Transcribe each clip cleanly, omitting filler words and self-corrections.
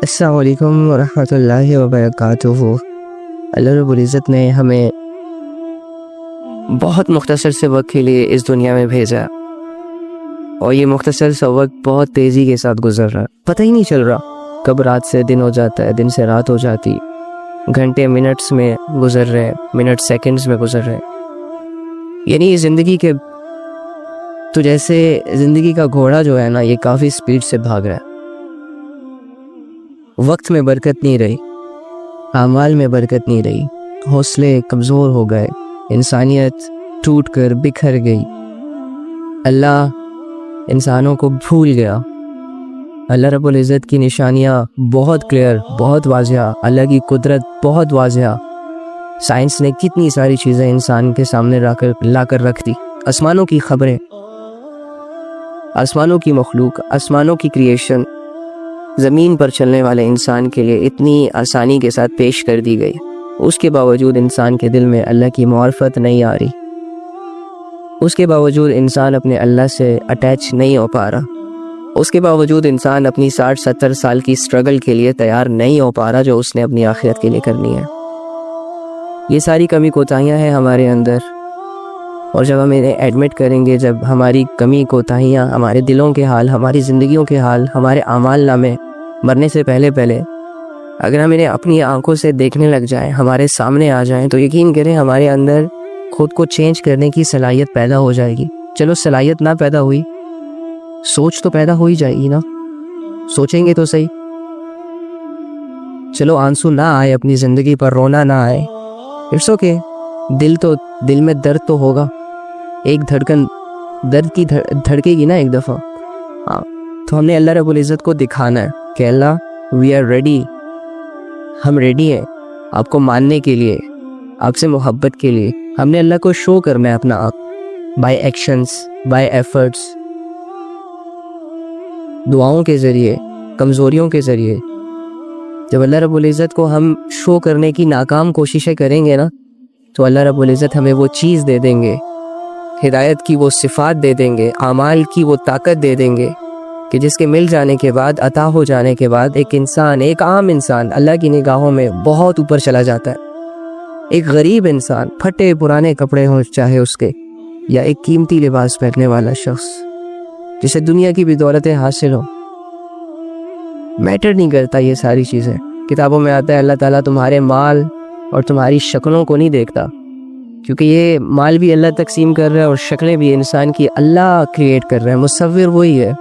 السلام علیکم ورحمۃ اللہ وبرکاتہ۔ اللہ رب العزت نے ہمیں بہت مختصر سے وقت کے لیے اس دنیا میں بھیجا، اور یہ مختصر سا وقت بہت تیزی کے ساتھ گزر رہا، پتہ ہی نہیں چل رہا کب رات سے دن ہو جاتا ہے، دن سے رات ہو جاتی، گھنٹے منٹس میں گزر رہے، منٹ سیکنڈز میں گزر رہے۔ یعنی زندگی کے تو جیسے زندگی کا گھوڑا جو ہے نا، یہ کافی سپیڈ سے بھاگ رہا ہے۔ وقت میں برکت نہیں رہی، اعمال میں برکت نہیں رہی، حوصلے کمزور ہو گئے، انسانیت ٹوٹ کر بکھر گئی، اللہ انسانوں کو بھول گیا۔ اللہ رب العزت کی نشانیاں بہت کلیئر، بہت واضح، اللہ کی قدرت بہت واضح۔ سائنس نے کتنی ساری چیزیں انسان کے سامنے لا کر رکھ دی، آسمانوں کی خبریں، آسمانوں کی مخلوق، آسمانوں کی کریشن زمین پر چلنے والے انسان کے لیے اتنی آسانی کے ساتھ پیش کر دی گئی۔ اس کے باوجود انسان کے دل میں اللہ کی معرفت نہیں آ رہی، اس کے باوجود انسان اپنے اللہ سے اٹیچ نہیں ہو پا رہا، اس کے باوجود انسان اپنی 60-70 سال کی سٹرگل کے لیے تیار نہیں ہو پا رہا جو اس نے اپنی آخرت کے لیے کرنی ہے۔ یہ ساری کمی کوتاہیاں ہیں ہمارے اندر، اور جب ہم انہیں ایڈمٹ کریں گے، جب ہماری کمی کوتاہیاں، ہمارے دلوں کے حال، ہماری زندگیوں کے حال، ہمارے اعمال نامے مرنے سے پہلے اگر ہم انہیں اپنی آنکھوں سے دیکھنے لگ جائیں، ہمارے سامنے آ جائیں، تو یقین کریں ہمارے اندر خود کو چینج کرنے کی صلاحیت پیدا ہو جائے گی۔ چلو صلاحیت نہ پیدا ہوئی، سوچ تو پیدا ہو ہی جائے گی نا، سوچیں گے تو صحیح۔ چلو آنسو نہ آئے اپنی زندگی پر، رونا نہ آئے، اٹس اوکے، دل میں درد تو ہوگا، ایک دھڑکن درد کی دھڑکے گی نا ایک دفعہ، ہاں، تو ہم نے اللہ رب العزت کو دکھانا ہے کہ اللہ وی آر ریڈی، ہم ریڈی ہیں آپ کو ماننے کے لیے، آپ سے محبت کے لیے۔ ہم نے اللہ کو شو کرنا ہے اپنا آپ، بائی ایکشنز، بائی ایفرٹس، دعاؤں کے ذریعے، کمزوریوں کے ذریعے۔ جب اللہ رب العزت کو ہم شو کرنے کی ناکام کوششیں کریں گے نا، تو اللہ رب العزت ہمیں وہ چیز دے دیں گے، ہدایت کی وہ صفات دے دیں گے، اعمال کی وہ طاقت دے دیں گے کہ جس کے مل جانے کے بعد، عطا ہو جانے کے بعد، ایک انسان، ایک عام انسان اللہ کی نگاہوں میں بہت اوپر چلا جاتا ہے۔ ایک غریب انسان، پھٹے پرانے کپڑے ہوں چاہے اس کے، یا ایک قیمتی لباس پہننے والا شخص جسے دنیا کی بھی دولتیں حاصل ہو، میٹر نہیں کرتا یہ ساری چیزیں۔ کتابوں میں آتا ہے اللہ تعالیٰ تمہارے مال اور تمہاری شکلوں کو نہیں دیکھتا، کیونکہ یہ مال بھی اللہ تقسیم کر رہا ہے اور شکلیں بھی انسان کی اللہ کریٹ کر رہا ہے، مصور وہی ہے۔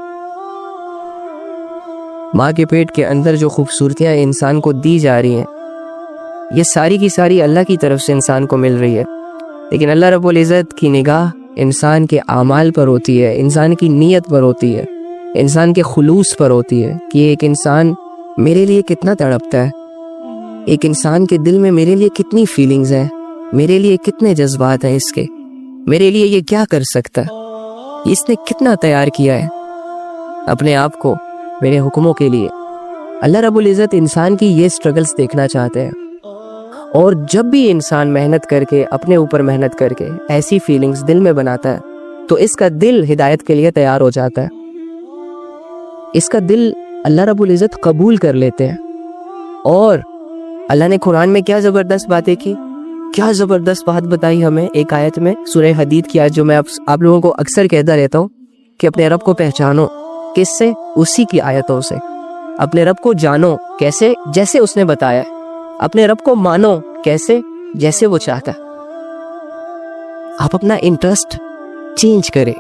ماں کے پیٹ کے اندر جو خوبصورتیاں انسان کو دی جا رہی ہیں، یہ ساری کی ساری اللہ کی طرف سے انسان کو مل رہی ہے، لیکن اللہ رب العزت کی نگاہ انسان کے اعمال پر ہوتی ہے، انسان کی نیت پر ہوتی ہے، انسان کے خلوص پر ہوتی ہے کہ ایک انسان میرے لیے کتنا تڑپتا ہے، ایک انسان کے دل میں میرے لیے کتنی فیلنگز ہیں، میرے لیے کتنے جذبات ہیں اس کے، میرے لیے یہ کیا کر سکتا ہے، اس نے کتنا تیار کیا ہے اپنے آپ کو میرے حکموں کے لیے۔ اللہ رب العزت انسان کی یہ سٹرگلز دیکھنا چاہتے ہیں، اور جب بھی انسان محنت کر کے، اپنے اوپر محنت کر کے ایسی فیلنگز دل میں بناتا ہے، تو اس کا دل ہدایت کے لیے تیار ہو جاتا ہے، اس کا دل اللہ رب العزت قبول کر لیتے ہیں۔ اور اللہ نے قرآن میں کیا زبردست باتیں کی، کیا زبردست بات بتائی ہمیں ایک آیت میں، سورہ حدید کی آیت جو میں آپ لوگوں کو اکثر کہتا رہتا ہوں کہ اپنے رب کو پہچانو، کس سے؟ اسی کی آیتوں سے۔ اپنے رب کو جانو، کیسے؟ جیسے اس نے بتایا ہے۔ اپنے رب کو مانو، کیسے؟ جیسے وہ چاہتا ہے۔ آپ اپنا انٹرسٹ چینج کریں،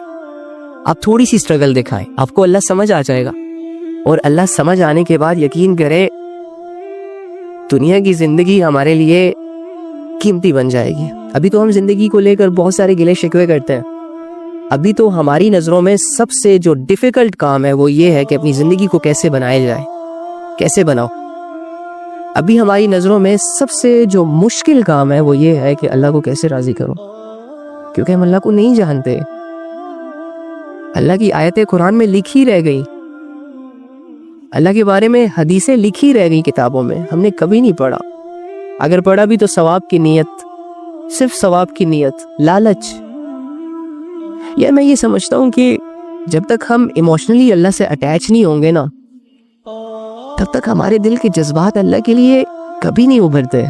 آپ تھوڑی سی سٹرگل دکھائیں، آپ کو اللہ سمجھ آ جائے گا، اور اللہ سمجھ آنے کے بعد یقین کرے دنیا کی زندگی ہمارے لیے قیمتی بن جائے گی۔ ابھی تو ہم زندگی کو لے کر بہت سارے گلے شکوے کرتے ہیں، ابھی تو ہماری نظروں میں سب سے جو ڈیفیکلٹ کام ہے وہ یہ ہے کہ اپنی زندگی کو کیسے بنایا جائے، کیسے بناؤ۔ ابھی ہماری نظروں میں سب سے جو مشکل کام ہے وہ یہ ہے کہ اللہ کو کیسے راضی کرو، کیونکہ ہم اللہ کو نہیں جانتے۔ اللہ کی آیتیں قرآن میں لکھی رہ گئی، اللہ کے بارے میں حدیثیں لکھی رہ گئی کتابوں میں، ہم نے کبھی نہیں پڑھا، اگر پڑھا بھی تو ثواب کی نیت، صرف ثواب کی نیت، لالچ۔ یا میں یہ سمجھتا ہوں کہ جب تک ہم ایموشنلی اللہ سے اٹیچ نہیں ہوں گے نا، تب تک ہمارے دل کے جذبات اللہ کے لیے کبھی نہیں ابھرتے.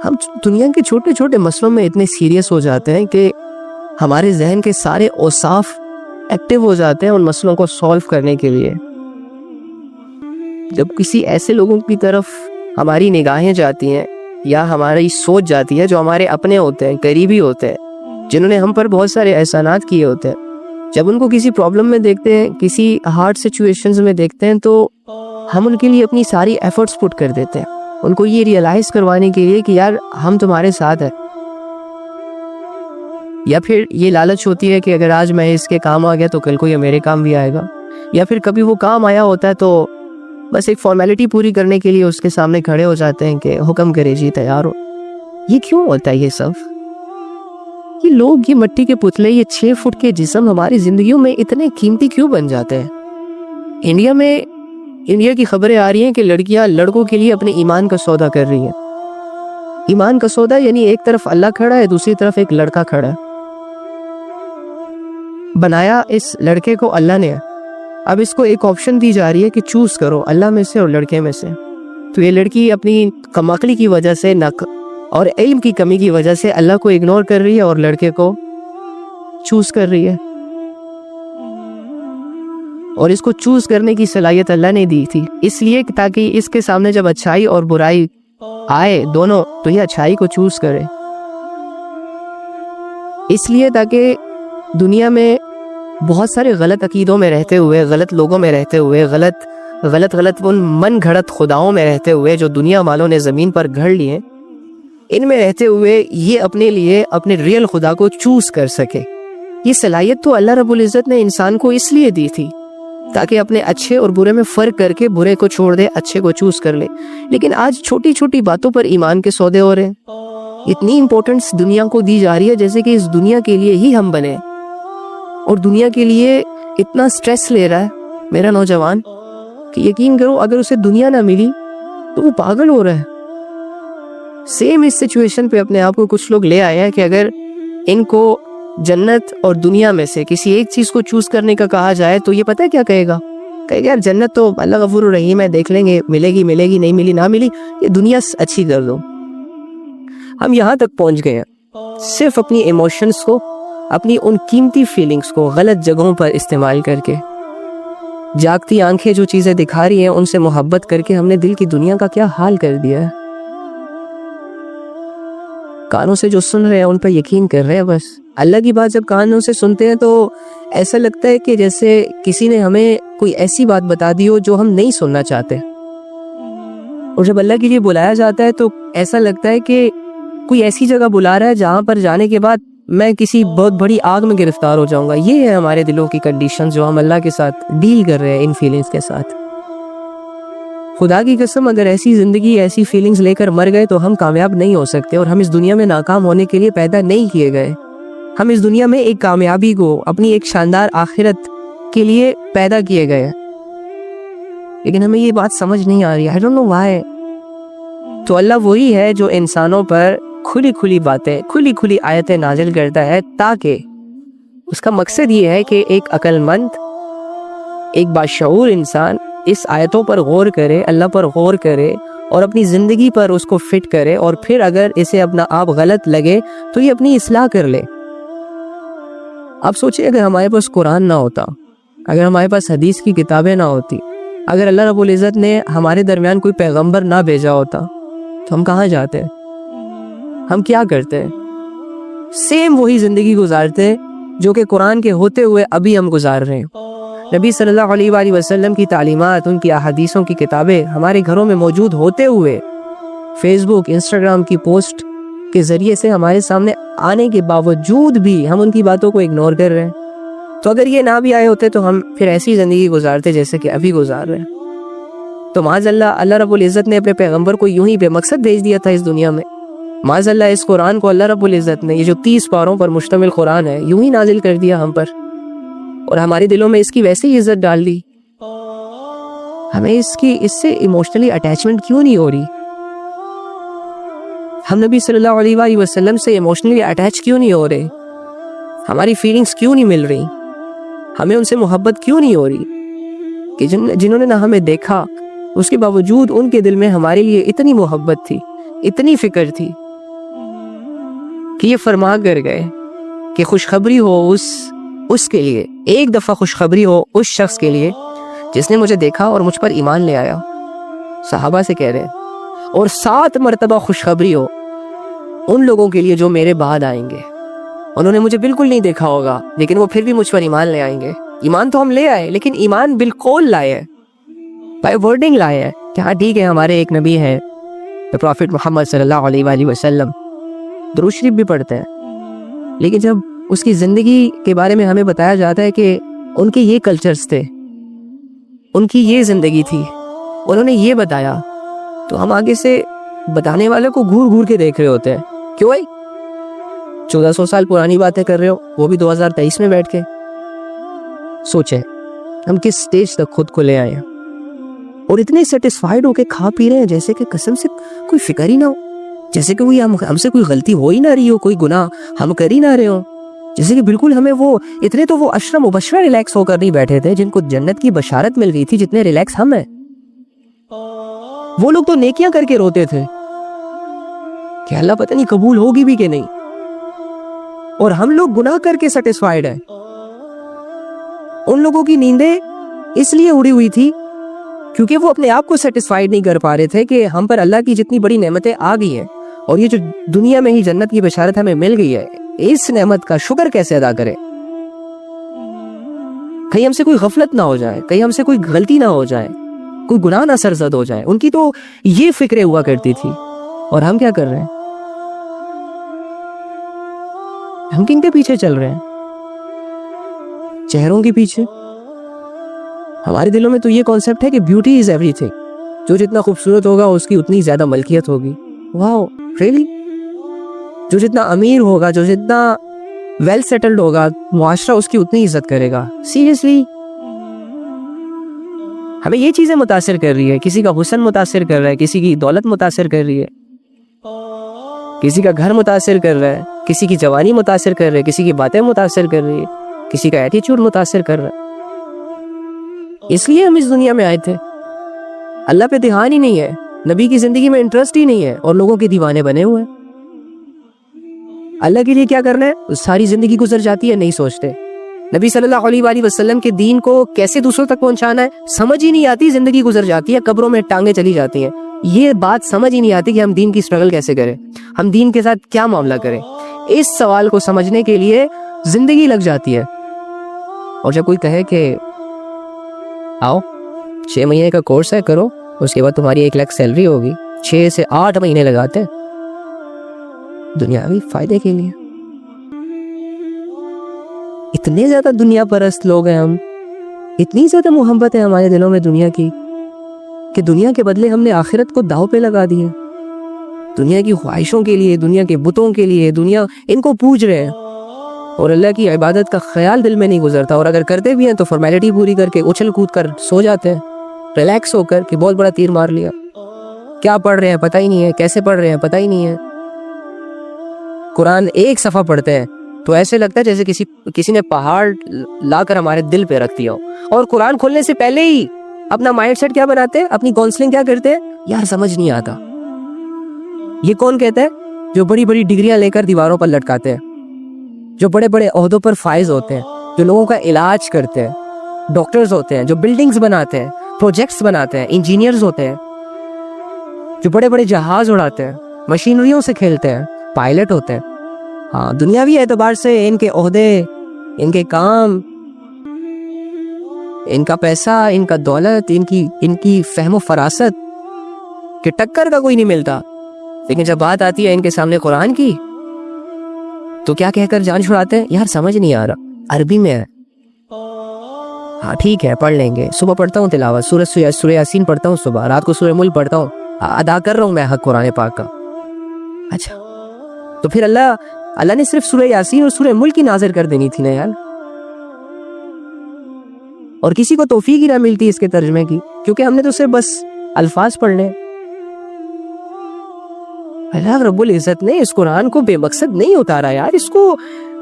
ہم دنیا کے چھوٹے چھوٹے مسئلوں میں اتنے سیریس ہو جاتے ہیں کہ ہمارے ذہن کے سارے اوصاف ایکٹیو ہو جاتے ہیں ان مسئلوں کو سولو کرنے کے لیے. جب کسی ایسے لوگوں کی طرف ہماری نگاہیں جاتی ہیں یا ہماری سوچ جاتی ہے جو ہمارے اپنے ہوتے ہیں, قریبی ہوتے ہیں, جنہوں نے ہم پر بہت سارے احسانات کیے ہوتے ہیں, جب ان کو کسی پرابلم میں دیکھتے ہیں, کسی ہارڈ سچویشنز میں دیکھتے ہیں, تو ہم ان کے لیے اپنی ساری ایفرٹس پٹ کر دیتے ہیں, ان کو یہ ریئلائز کروانے کے لیے کہ یار ہم تمہارے ساتھ ہیں. یا پھر یہ لالچ ہوتی ہے کہ اگر آج میں اس کے کام آ گیا تو کل کو یہ میرے کام بھی آئے گا. یا پھر کبھی وہ کام آیا ہوتا ہے تو بس ایک فارمیلٹی پوری کرنے کے لیے اس کے سامنے کھڑے ہو جاتے ہیں کہ حکم کرے جی تیار ہو. یہ کیوں ہوتا ہے یہ سب؟ یہ لوگ, یہ مٹی کے پتلے, یہ 6 فٹ کے جسم ہماری زندگیوں میں اتنے قیمتی کیوں بن جاتے ہیں؟ انڈیا کی خبریں آ رہی ہیں کہ لڑکیاں لڑکوں کے لیے اپنے ایمان کا سودا کر رہی ہیں. ایمان کا سودا یعنی ایک طرف اللہ کھڑا ہے, دوسری طرف ایک لڑکا کھڑا ہے. بنایا اس لڑکے کو اللہ نے, اب اس کو ایک آپشن دی جا رہی ہے کہ چوز کرو اللہ میں سے اور لڑکے میں سے. تو یہ لڑکی اپنی کم عقلی کی وجہ سے اور علم کی کمی کی وجہ سے اللہ کو اگنور کر رہی ہے اور لڑکے کو چوز کر رہی ہے. اور اس کو چوز کرنے کی صلاحیت اللہ نے دی تھی اس لیے تاکہ اس کے سامنے جب اچھائی اور برائی آئے دونوں تو یہ اچھائی کو چوز کرے. اس لیے تاکہ دنیا میں بہت سارے غلط عقیدوں میں رہتے ہوئے, غلط لوگوں میں رہتے ہوئے, غلط ان من گھڑت خداؤں میں رہتے ہوئے جو دنیا والوں نے زمین پر گھڑ لیے, ان میں رہتے ہوئے یہ اپنے لیے اپنے ریئل خدا کو چوز کر سکے. یہ صلاحیت تو اللہ رب العزت نے انسان کو اس لیے دی تھی تاکہ اپنے اچھے اور برے میں فرق کر کے برے کو چھوڑ دے, اچھے کو چوز کر لے. لیکن آج چھوٹی چھوٹی باتوں پر ایمان کے سودے ہو رہے ہیں. اتنی امپورٹنس دنیا کو دی جا رہی ہے جیسے کہ اس دنیا کے لیے ہی ہم بنے, اور دنیا کے لیے اتنا سٹریس لے رہا ہے میرا نوجوان کہ یقین کرو اگر اسے دنیا نہ ملی تو وہ پاگل ہو رہا ہے. سیم اس سچویشن پہ اپنے آپ کو کچھ لوگ لے آئے ہیں کہ اگر ان کو جنت اور دنیا میں سے کسی ایک چیز کو چوز کرنے کا کہا جائے تو یہ پتہ ہے کیا کہے گا؟ کہے گا یار جنت تو اللہ غفور الرحیم ہے, دیکھ لیں گے, ملے گی نہیں ملی نہ ملی, یہ دنیا اچھی کر دو. ہم یہاں تک پہنچ گئے ہیں صرف اپنی ایموشنز کو, اپنی ان قیمتی فیلنگز کو غلط جگہوں پر استعمال کر کے. جاگتی آنکھیں جو چیزیں دکھا رہی ہیں ان سے محبت کر کے ہم نے دل کی دنیا کا کیا حال کر دیا ہے. کانوں سے جو سن رہے ہیں ان پر یقین کر رہے ہیں بس. اللہ کی بات جب کانوں سے سنتے ہیں تو ایسا لگتا ہے کہ جیسے کسی نے ہمیں کوئی ایسی بات بتا دی ہو جو ہم نہیں سننا چاہتے. اور جب اللہ کے لیے بلایا جاتا ہے تو ایسا لگتا ہے کہ کوئی ایسی جگہ بلا رہا ہے جہاں پر جانے کے بعد میں کسی بہت بڑی آگ میں گرفتار ہو جاؤں گا. یہ ہے ہمارے دلوں کی کنڈیشن جو ہم اللہ کے ساتھ ڈیل کر رہے ہیں ان فیلنگز کے ساتھ. خدا کی قسم اگر ایسی زندگی ایسی فیلنگز لے کر مر گئے تو ہم کامیاب نہیں ہو سکتے, اور ہم اس دنیا میں ناکام ہونے کے لیے پیدا نہیں کیے گئے. ہم اس دنیا میں ایک کامیابی کو, اپنی ایک شاندار آخرت کے لیے پیدا کیے گئے, لیکن ہمیں یہ بات سمجھ نہیں آ رہی. I don't know why. تو اللہ وہی ہے جو انسانوں پر کھلی باتیں, کھلی آیتیں نازل کرتا ہے تاکہ اس کا مقصد یہ ہے کہ ایک عقل مند, ایک باشعور انسان اس آیتوں پر غور کرے, اللہ پر غور کرے اور اپنی زندگی پر اس کو فٹ کرے, اور پھر اگر اسے اپنا آپ غلط لگے تو یہ اپنی اصلاح کر لے. آپ سوچیں اگر ہمارے پاس قرآن نہ ہوتا, اگر ہمارے پاس حدیث کی کتابیں نہ ہوتی, اگر اللہ رب العزت نے ہمارے درمیان کوئی پیغمبر نہ بھیجا ہوتا تو ہم کہاں جاتے, ہم کیا کرتے؟ سیم وہی زندگی گزارتے جو کہ قرآن کے ہوتے ہوئے ابھی ہم گزار رہے ہیں. نبی صلی اللہ علیہ وآلہ وسلم کی تعلیمات, ان کی احادیثوں کی کتابیں ہمارے گھروں میں موجود ہوتے ہوئے فیس بک, انسٹاگرام کی پوسٹ کے ذریعے سے ہمارے سامنے آنے کے باوجود بھی ہم ان کی باتوں کو اگنور کر رہے ہیں. تو اگر یہ نہ بھی آئے ہوتے تو ہم پھر ایسی زندگی گزارتے جیسے کہ ابھی گزار رہے ہیں. تو معاذ اللہ رب العزت نے اپنے پیغمبر کو یوں ہی بے مقصد بھیج دیا تھا اس دنیا میں. معاذ اللہ اس قرآن کو اللہ رب العزت نے, یہ جو 30 پاروں پر مشتمل قرآن ہے, یوں ہی نازل کر دیا ہم پر, اور ہمارے دلوں میں اس کی ویسے ہی عزت ڈال دی. ہمیں اس سے ایموشنلی اٹیچمنٹ کیوں نہیں ہو رہی؟ ہم نبی صلی اللہ علیہ وآلہ وسلم سے ایموشنلی اٹیچ کیوں نہیں ہو رہے؟ ہماری فیلنگز کیوں نہیں مل رہی؟ ہمیں ان سے محبت کیوں نہیں ہو رہی؟ کہ جنہوں نے نہ ہمیں دیکھا، اس کے باوجود ان کے دل میں ہمارے لیے اتنی محبت تھی، اتنی فکر تھی کہ یہ فرما کر گئے کہ خوشخبری ہو اس کے لیے، ایک دفعہ خوشخبری ہو اس شخص کے لیے جس نے مجھے دیکھا اور مجھ پر ایمان لے آیا. صحابہ سے کہہ رہے ہیں، اور 7 مرتبہ خوشخبری ہو ان لوگوں کے لیے جو میرے بعد آئیں گے. انہوں نے مجھے بالکل نہیں دیکھا ہوگا لیکن وہ پھر بھی مجھ پر ایمان لے آئیں گے. ایمان تو ہم لے آئے لیکن ایمان بالقول لائے، بائی ورڈنگ لائے ہیں کہ ہاں ٹھیک ہے ہمارے ایک نبی ہے، پروفٹ محمد صلی اللہ علیہ وآلہ وسلم، درود شریف بھی پڑھتے ہیں، لیکن جب اس کی زندگی کے بارے میں ہمیں بتایا جاتا ہے کہ ان کے یہ کلچرز تھے، ان کی یہ زندگی تھی، انہوں نے یہ بتایا، تو ہم آگے سے بتانے والے کو گھور گھور کے دیکھ رہے ہوتے ہیں. کیوں بھائی 1400 سال پرانی باتیں کر رہے ہو، وہ بھی 2023 میں بیٹھ کے. سوچیں ہم کس سٹیج تک خود کو لے آئے ہیں، اور اتنے سیٹسفائیڈ ہو کے کھا پی رہے ہیں جیسے کہ قسم سے کوئی فکر ہی نہ ہو، جیسے کہ ہم سے کوئی غلطی ہو ہی نہ رہی ہو، کوئی گناہ ہم کر ہی نہ رہے ہوں، جیسے کہ بالکل ہمیں وہ اتنے تو وہ عشرہ مبشرہ ریلیکس ہو کر نہیں بیٹھے تھے جن کو جنت کی بشارت مل رہی تھی جتنے ریلیکس ہم ہیں. وہ لوگ تو نیکیاں کر کے روتے تھے کہ اللہ پتہ نہیں قبول ہوگی بھی کہ نہیں، اور ہم لوگ گناہ کر کے سیٹسفائیڈ ہیں. ان لوگوں کی نیندیں اس لیے اڑی ہوئی تھی کیونکہ وہ اپنے آپ کو سیٹسفائیڈ نہیں کر پا رہے تھے کہ ہم پر اللہ کی جتنی بڑی نعمتیں آ گئی ہیں، اور یہ جو دنیا میں ہی جنت کی بشارت ہمیں مل گئی ہے، اس نعمت کا شکر کیسے ادا کریں. کہیں ہم سے کوئی غفلت نہ ہو جائے، کہیں ہم سے کوئی غلطی نہ ہو جائے، کوئی گناہ نہ سرزد ہو جائے. ان کی تو یہ فکریں ہوا کرتی تھی، اور ہم کیا کر رہے ہیں؟ ہم کن کے پیچھے چل رہے ہیں؟ چہروں کے پیچھے. ہمارے دلوں میں تو یہ کانسیپٹ ہے کہ بیوٹی از ایوری تھنگ، جو جتنا خوبصورت ہوگا اس کی اتنی زیادہ ملکیت ہوگی. واو ریئلی؟ جو جتنا امیر ہوگا، جو جتنا ویل سیٹلڈ ہوگا، معاشرہ اس کی اتنی عزت کرے گا. سیریسلی ہمیں یہ چیزیں متاثر کر رہی ہے. کسی کا حسن متاثر کر رہا ہے، کسی کی دولت متاثر کر رہی ہے، کسی کا گھر متاثر کر رہا ہے، کسی کی جوانی متاثر کر رہی ہے، کسی کی باتیں متاثر کر رہی ہے، کسی کا ایٹیچیوڈ متاثر کر رہا ہے. اس لیے ہم اس دنیا میں آئے تھے. اللہ پہ دھیان ہی نہیں ہے، نبی کی زندگی میں انٹرسٹ ہی نہیں ہے، اور لوگوں کے دیوانے بنے ہوئے ہیں. اللہ کے لیے کیا کرنا ہے، ساری زندگی گزر جاتی ہے، نہیں سوچتے. نبی صلی اللہ علیہ وآلہ وسلم کے دین کو کیسے دوسروں تک پہنچانا ہے سمجھ ہی نہیں آتی. زندگی گزر جاتی ہے، قبروں میں ٹانگیں چلی جاتی ہیں. یہ بات سمجھ ہی نہیں آتی کہ ہم دین کی سٹرگل کیسے کریں، ہم دین کے ساتھ کیا معاملہ کریں. اس سوال کو سمجھنے کے لیے زندگی لگ جاتی ہے. اور جب کوئی کہے کہ آؤ 6 مہینے کا کورس ہے، کرو، اس کے بعد تمہاری 1 لاکھ سیلری ہوگی، 6 سے 8 مہینے لگاتے ہیں دنیاوی فائدے کے لیے. اتنے زیادہ دنیا پرست لوگ ہیں ہم، اتنی زیادہ محبت ہے ہمارے دلوں میں دنیا کی کہ دنیا کے بدلے ہم نے آخرت کو داؤ پہ لگا دی ہے. دنیا کی خواہشوں کے لیے، دنیا کے بتوں کے لیے، دنیا ان کو پوج رہے ہیں، اور اللہ کی عبادت کا خیال دل میں نہیں گزرتا. اور اگر کرتے بھی ہیں تو فارمیلٹی پوری کر کے اچھل کود کر سو جاتے ہیں، ریلیکس ہو کر کہ بہت بڑا تیر مار لیا. کیا پڑھ رہے ہیں پتہ ہی نہیں ہے، کیسے پڑھ رہے ہیں پتہ ہی نہیں ہے. قرآن ایک صفحہ پڑھتے ہیں تو ایسے لگتا ہے جیسے کسی نے پہاڑ لا کر ہمارے دل پہ رکھ دیا ہو. اور قرآن کھولنے سے پہلے ہی اپنا مائنڈ سیٹ کیا بناتے ہیں، اپنی کاؤنسلنگ کیا کرتے ہیں، یار سمجھ نہیں آتا. یہ کون کہتا ہے؟ جو بڑی بڑی ڈگریاں لے کر دیواروں پر لٹکاتے ہیں، جو بڑے بڑے عہدوں پر فائز ہوتے ہیں، جو لوگوں کا علاج کرتے ہیں، ڈاکٹرز ہوتے ہیں، جو بلڈنگز بناتے ہیں، پروجیکٹس بناتے ہیں، انجینئرز ہوتے ہیں، جو بڑے بڑے جہاز اڑاتے ہیں، مشینریوں سے کھیلتے ہیں، پائلٹ ہوتے ہیں. ہاں دنیاوی اعتبار سے ان کے عہدے، ان کے کام، ان کا پیسہ، ان کا دولت، ان کی فہم و فراست کہ ٹکر کا کوئی نہیں ملتا. لیکن جب بات آتی ہے ان کے سامنے قرآن کی تو کیا کہہ کر جان چھڑاتے ہیں، یار سمجھ نہیں آ رہا، عربی میں ہے. ہاں ٹھیک ہے پڑھ لیں گے، صبح پڑھتا ہوں تلاوت، سورہ یاسین پڑھتا ہوں صبح، رات کو سورہ ملک پڑھتا ہوں، ادا کر رہا ہوں میں حق قرآن پاک کا. اچھا تو پھر اللہ نے صرف سورہ یاسین اور سورہ ملک ہی نازل کر دینی تھی نا یار. اور کسی کو توفیق ہی نہ ملتی اس کے ترجمے کی، کیونکہ ہم نے تو صرف بس الفاظ پڑھنے. اللہ رب العزت نے اس قرآن کو بے مقصد نہیں اتارا یار، اس کو